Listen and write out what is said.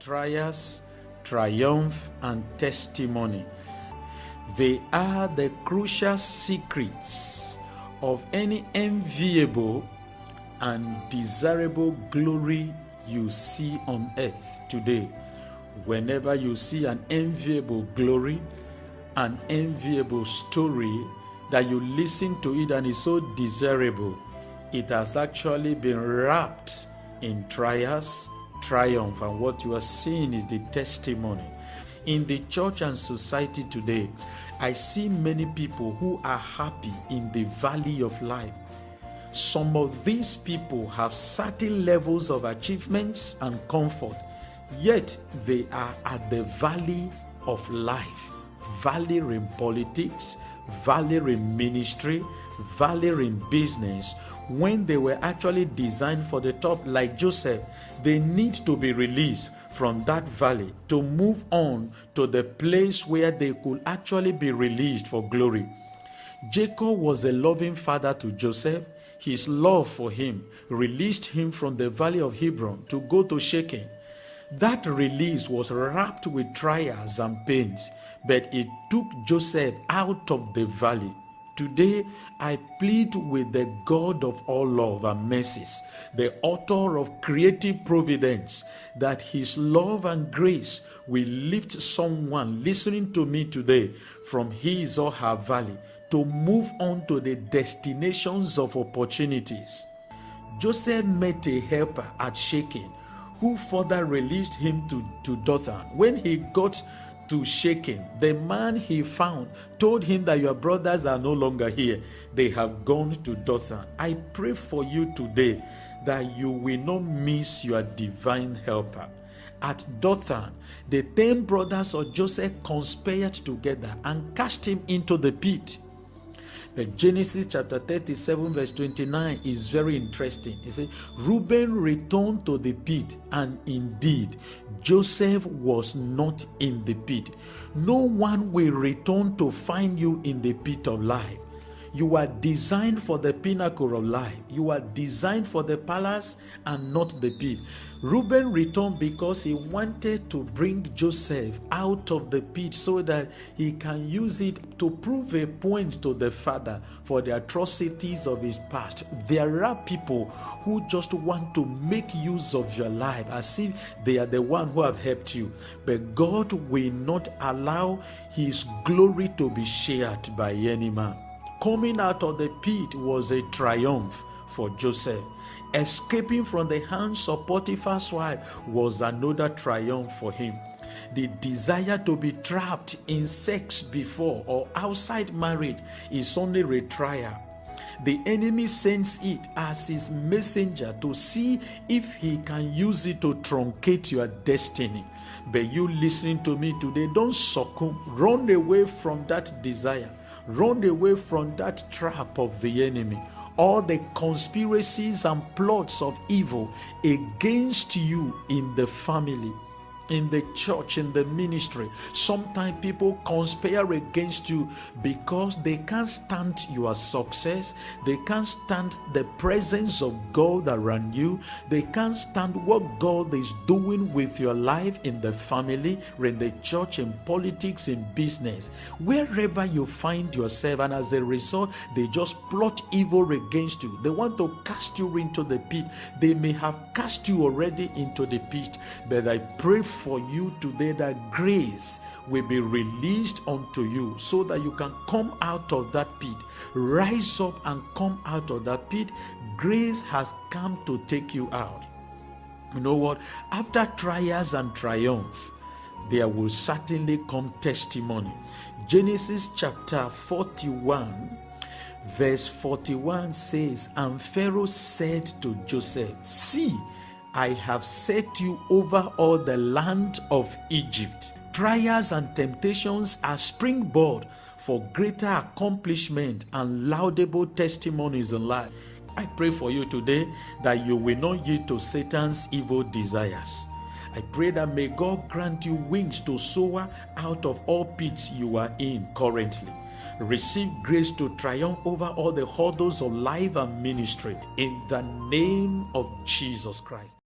trials, triumph, and testimony. They are the crucial secrets of any enviable and desirable glory you see on earth today. Whenever you see an enviable glory, an enviable story that you listen to it and is so desirable, it has actually been wrapped in trials, triumph, and what you are seeing is the testimony. In the church and society today, I see many people who are happy in the valley of life. Some of these people have certain levels of achievements and comfort, yet they are at the valley of life. Valley in politics, valley in ministry, valley in business, when they were actually designed for the top. Like Joseph, they need to be released from that valley to move on to the place where they could actually be released for glory. Jacob was a loving father to Joseph. His love for him released him from the valley of Hebron to go to Shechem. That release was wrapped with trials and pains, but it took Joseph out of the valley. Today, I plead with the God of all love and mercies, the author of creative providence, that his love and grace will lift someone listening to me today from his or her valley to move on to the destinations of opportunities. Joseph met a helper at Shechem who further released him to Dothan. When he got to Shechem, the man he found told him that your brothers are no longer here. They have gone to Dothan. I pray for you today that you will not miss your divine helper. At Dothan, the 10 brothers of Joseph conspired together and cast him into the pit. But Genesis chapter 37 verse 29 is very interesting. It says, Reuben returned to the pit, and indeed Joseph was not in the pit. No one will return to find you in the pit of life. You are designed for the pinnacle of life. You are designed for the palace and not the pit. Reuben returned because he wanted to bring Joseph out of the pit so that he can use it to prove a point to the father for the atrocities of his past. There are people who just want to make use of your life as if they are the one who have helped you. But God will not allow his glory to be shared by any man. Coming out of the pit was a triumph for Joseph. Escaping from the hands of Potiphar's wife was another triumph for him. The desire to be trapped in sex before or outside marriage is only a trial. The enemy sends it as his messenger to see if he can use it to truncate your destiny. But you listening to me today, don't succumb. Run away from that desire. Run away from that trap of the enemy. All the conspiracies and plots of evil against you in the family, in the church, in the ministry. Sometimes people conspire against you because they can't stand your success. They can't stand the presence of God around you. They can't stand what God is doing with your life in the family, in the church, in politics, in business. Wherever you find yourself, and as a result, they just plot evil against you. They want to cast you into the pit. They may have cast you already into the pit, but I pray for you today that grace will be released unto you so that you can come out of that pit. Rise up and come out of that pit. Grace has come to take you out. You know what? After trials and triumph, there will certainly come testimony. Genesis chapter 41 verse 41 says, and Pharaoh said to Joseph, see, I have set you over all the land of Egypt. Trials and temptations are springboard for greater accomplishment and laudable testimonies in life. I pray for you today that you will not yield to Satan's evil desires. I pray that may God grant you wings to soar out of all pits you are in currently. Receive grace to triumph over all the hurdles of life and ministry in the name of Jesus Christ.